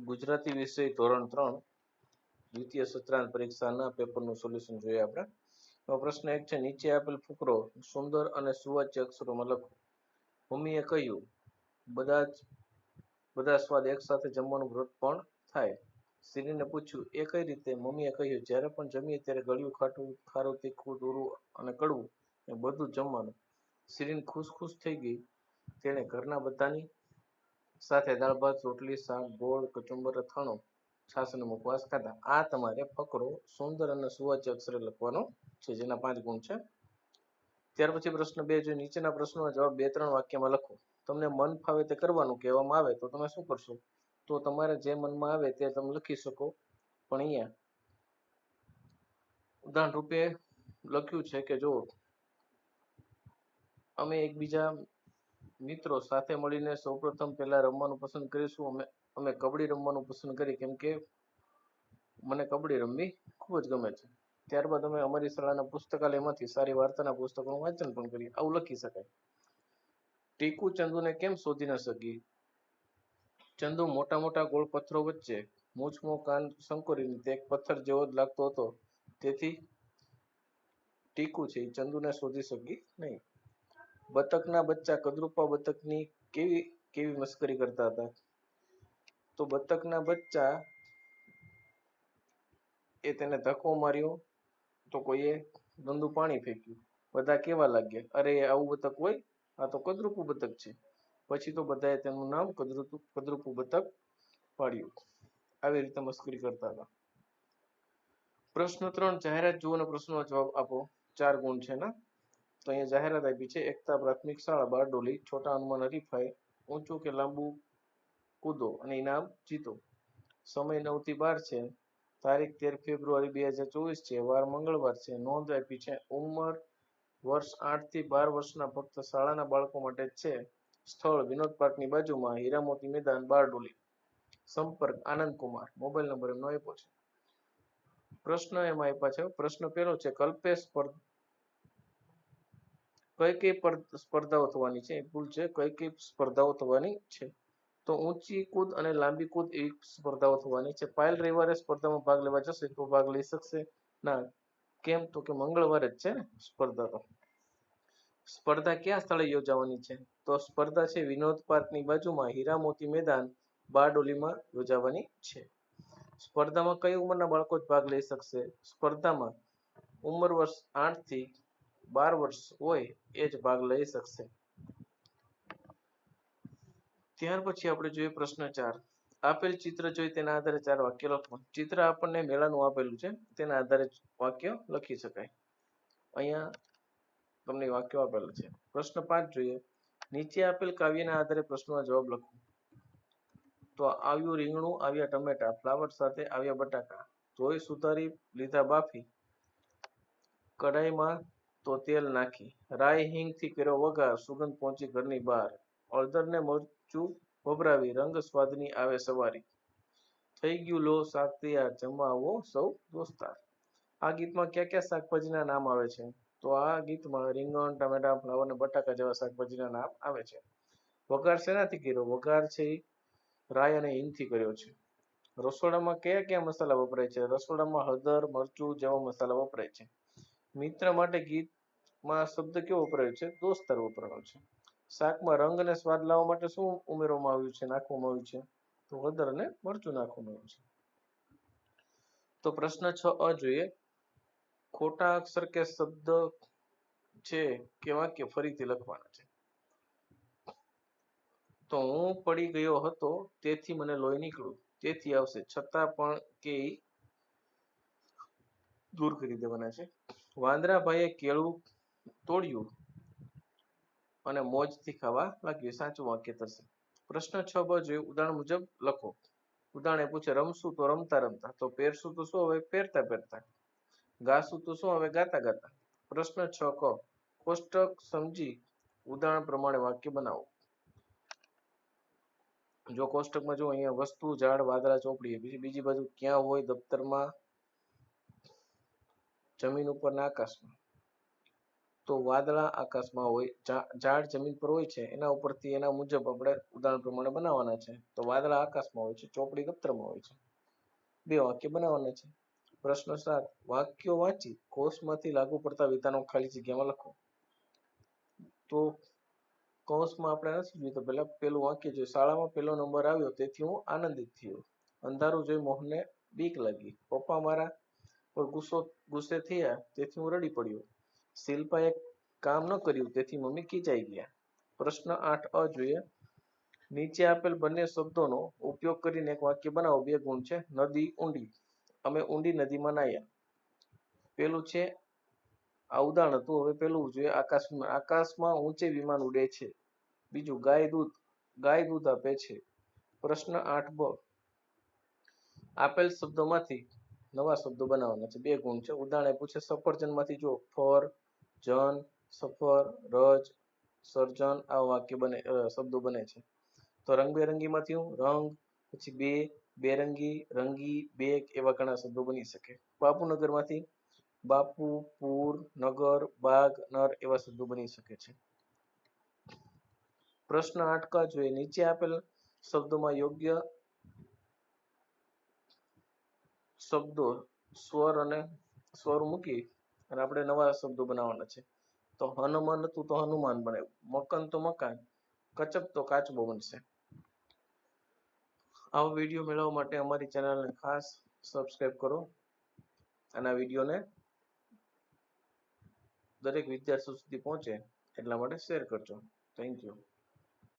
ગુજરાતી વિષય ધોરણ 3 દ્વિતીય સત્રાંત પરીક્ષાના પેપરનું સોલ્યુશન જોઈએ આપણે. તો પ્રશ્ન 1 છે, નીચે આપેલ ફકરો સુંદર અને સુવાચ્ય અક્ષરોમાં લખો. મમ્મીએ કહ્યું, બધા સ્વાદ એકસાથે જમવાનું વ્રત પણ થાય. સિરીને પૂછ્યું, એ કઈ રીતે? મમ્મીએ કહ્યું, જ્યારે પણ જમીએ ત્યારે ગળ્યું, ખાટું, ખારું, તીખું, દૂરું અને કડવું એ બધું જમવાનું. સિરીન ખુશ થઈ ગઈ. તેણે ઘરના બધાની સાથે દાળ ભાત, રોટલી, શાક, ગોળ, કચુંબર, અથાણું, છાશ અને મુખવાસ ખાધા. આ તમારે ફકરો સુંદર અને સુવાચ્ય અક્ષરે લખવાનો છે, જેના 5 ગુણ છે. ત્યાર પછી પ્રશ્ન 2 જોઈએ. નીચેના પ્રશ્નોના જવાબ 2-3 વાક્યમાં લખો. તમને મન ફાવે તે કરવાનું કહેવામાં આવે તો તમે શું કરશો? તો તમારે જે મનમાં આવે તે તમે લખી શકો, પણ અહીંયા ઉદાહરણ રૂપે લખ્યું છે કે જો અમે એકબીજા મિત્રો સાથે મળીને સૌપ્રથમ પહેલા રમવાનું પસંદ કરીશું. અમે કબડ્ડી રમવાનું પસંદ કરી, કેમ કે મને કબડ્ડી રમવી ખૂબ જ ગમે છે. ત્યારબાદ અમે અમારી શાળાના પુસ્તકાલયમાંથી સારી વાર્તાના પુસ્તકોનું વાંચન પણ કરીએ. આવું લખી શકાય. ટીકુ ચંદુને કેમ શોધી ન શકી? ચંદુ મોટા મોટા ગોળ પથ્થરો વચ્ચે મૂછમો કાન સંકોરીને તે એક પથ્થર જેવો જ લાગતો હતો, તેથી ટીકુ છે એ ચંદુને શોધી શકી નહીં. બતકના બચ્ચા કદરૂપા બતકની કેવી મસ્કરી કરતા હતા? તો બતકના બચ્ચા એ તેને ધક્કો માર્યો તો કોઈએ ગંદુ પાણી ફેંક્યું. બધા કેવા લાગ્યા? અરે આવું બતક હોય, આ તો કદરૂપું બતક છે. પછી તો બધાએ તેનું નામ કદરૂપું બતક પાડ્યું. આવી રીતે મસ્કરી કરતા હતા. પ્રશ્ન 3, જાહેરાત જુઓ અને પ્રશ્નનો જવાબ આપો. 4 ગુણ છે ને. તો અહીંયા જાહેરાત આપી છે, એકતા પ્રાથમિક શાળા બારડોલી, છોટા હનુમાન હરીફાઈ, ઊંચું કે લાંબુ કૂદો અને ઇનામ જીતો. સમય 9 થી 12 છે. તારીખ 13 ફેબ્રુઆરી 2024 છે. વાર મંગળવાર છે. નોંધ આપી છે, ઉંમર વર્ષ 8 થી 12 વર્ષના ફક્ત શાળાના બાળકો માટે જ છે. સ્થળ વિનોદ પાર્કની બાજુમાં, હીરામોતી મેદાન, બારડોલી. સંપર્ક આનંદકુમાર. મોબાઈલ નંબર એમનો આપ્યો છે. પ્રશ્ન એમાં આપ્યા છે. પ્રશ્ન પહેલો છે, કલ્પેશ કઈ સ્પર્ધાઓ થવાની છે? ભૂલ છે. કઈ સ્પર્ધાઓ થવાની છે? તો ઊંચી કૂદ અને લાંબી કૂદ એવી સ્પર્ધાઓ થવાની છે. પાયલ રવિવારે સ્પર્ધામાં ભાગ લેવા જશે તો ભાગ લઈ શકશે ના. કેમ? તો કે મંગળવારે જ છે ને સ્પર્ધા. તો સ્પર્ધા ક્યાં સ્થળે યોજાવાની છે? તો સ્પર્ધા છે વિનોદ પાર્કની બાજુમાં, હીરામોતી મેદાન, બારડોલીમાં યોજાવાની છે. સ્પર્ધામાં કઈ ઉંમરના બાળકો જ ભાગ લઈ શકશે? સ્પર્ધામાં ઉંમર વર્ષ 8 થી 12 વર્ષ હોય એ જ ભાગ લઈ શકશે. ત્યાર પછી આપણે જોઈએ પ્રશ્ન 4. આપેલ ચિત્ર જોઈ તેના આધારે 4 વાક્ય લખો. ચિત્ર આપણને મેળાનું આપેલું છે, તેના આધારે વાક્ય લખી શકાય. અહીંયા તમને વાક્યો આપેલા છે. પ્રશ્ન 5 જોઈએ. નીચે આપેલ કાવ્યના આધારે પ્રશ્નોના જવાબ લખો. તો આવ્યું રીંગણું, આવ્યા ટમેટા, ફ્લાવર સાથે આવ્યા બટાકા, ધોઈ સુધારી લીધા બાફી, કઢાઈમાં તો તેલ નાખી, રાઈ હિંગથી કર્યો વઘાર, સુગંધ પહોંચી ઘરની બહાર, હળદરને મરચું ભભરાવી, રંગ સ્વાદની આવે સવારી, થઈ ગયું લો શાક તૈયાર, જમવા આવો સૌ દોસ્તાર. આ ગીતમાં કયા શાકભાજીના નામ આવે છે? તો આ ગીતમાં રીંગણ, ટામેટા, ફ્લાવર અને બટાકા જેવા શાકભાજીના નામ આવે છે. વઘાર શેનાથી કર્યો? વઘાર છે રાઈ અને હિંગથી કર્યો છે. રસોડામાં કયા મસાલા વપરાય છે? રસોડામાં હળદર, મરચું જેવા મસાલા વપરાય છે. મિત્ર માટે ગીતમાં શબ્દ કેવો વપરાયો છે? દોસ્તાર વપરાયો છે. શાકમાં રંગ અને સ્વાદ લાવવા માટે શું ઉમેરવામાં આવ્યું છે, નાખવામાં આવ્યું છે? તો હળદર અને મરચું નાખવામાં આવ્યું છે. તો પ્રશ્ન 6 જોઈએ. ખોટા અક્ષર કે શબ્દ છે કે વાક્ય ફરીથી લખવાના છે. તો હું પડી ગયો હતો તેથી મને લોહી નીકળ્યું, તેથી આવશે છતાં પણ કે દૂર કરી દેવાના છે. વાંદરાભાઈએ કેળું તોડ્યું અને મોજથી ખાવા લાગ્યું. સાચું વાક્ય થશે. પ્રશ્ન 6 જોઈએ. ઉદાહરણ મુજબ લખો. ઉદાહરણ પૂછે, રમશું તો રમતા રમતા, તો પહેરશું તો શું હવે? પહેરતા પહેરતા. ગાશું તો શું હવે? ગાતા ગાતા. પ્રશ્ન 6 ક. કોષ્ટક સમજી ઉદાહરણ પ્રમાણે વાક્ય બનાવો. જો કોષ્ટકમાં જો અહીંયા વસ્તુ, ઝાડ, વાદળા, ચોપડી, બીજી બાજુ ક્યાં હોય? દફતરમાં, જમીન ઉપર ને આકાશમાં. તો વાદળા આકાશમાં હોય, ઝાડ જમીન પર હોય છે, એના ઉપરથી એના મુજબ આપણે ઉદાહરણ પ્રમાણે બનાવવાના છે. તો વાદળા આકાશમાં હોય છે, ચોપડી દફતરમાં હોય છે. 2 વાક્ય બનાવવાના છે. પ્રશ્ન 7, વાક્યો વાંચી કોષમાંથી લાગુ પડતા વિધાનો ખાલી જગ્યામાં લખો. તો કૌંસમાં આપણે નથી જોયું, તો પેલું વાક્ય જોઈએ, શાળામાં 1લો નંબર આવ્યો તેથી હું આનંદિત થયો. અંધારું જોઈ મોહનને બીક લાગી. પપ્પા મારા પર ગુસ્સે થયા તેથી હું રડી પડ્યો. શિલ્પાએ કામ ન કર્યું તેથી મમ્મી ખીજાઈ ગયા. પ્રશ્ન 8 જોઈએ, નીચે આપેલ બંને શબ્દોનો ઉપયોગ કરીને એક વાક્ય બનાવો. 2 ગુણ છે. નદી ઊંડી, અમે ઊંડી નદીમાં નાહ્યા. પેલું છે આ ઉદાહરણ હતું. હવે પેલું જોઈએ, આકાશમાં ઊંચે વિમાન ઉડે છે. બીજું, ગાય દૂધ આપે છે. પ્રશ્ન 8બ, આપેલ શબ્દોમાંથી નવા શબ્દો બનાવવાના છે. 2 ગુણ છે. ઉદાહરણ પૂછે, સફરજનમાંથી જો ફર, જન, સફર, રજ, સર્જન આવા વાક્ય શબ્દો બને છે. તો રંગબેરંગીમાંથી હું રંગ, પછી બેરંગી, રંગી, બેગ એવા ઘણા શબ્દો બની શકે. બાપુનગરમાંથી બાપુ, પૂર, નગર, બાગ, નર એવા શબ્દો બની શકે છે. પ્રશ્ન 8ક જોઈએ, નીચે આપેલ શબ્દોમાં યોગ્ય શબ્દો સ્વર મૂકી અને આપણે નવા શબ્દો બનાવવાના છે. તો હનુમાન હતું તો હનુમાન બનાવ્યું, મકાન તો મકાન, કચપ તો કાચબો બનશે. આવો વિડીયો મેળવવા માટે અમારી ચેનલને ખાસ સબસ્ક્રાઇબ કરો અને આ વિડીયોને દરેક વિદ્યાર્થી સુધી પહોંચે એટલા માટે શેર કરજો. Thank you.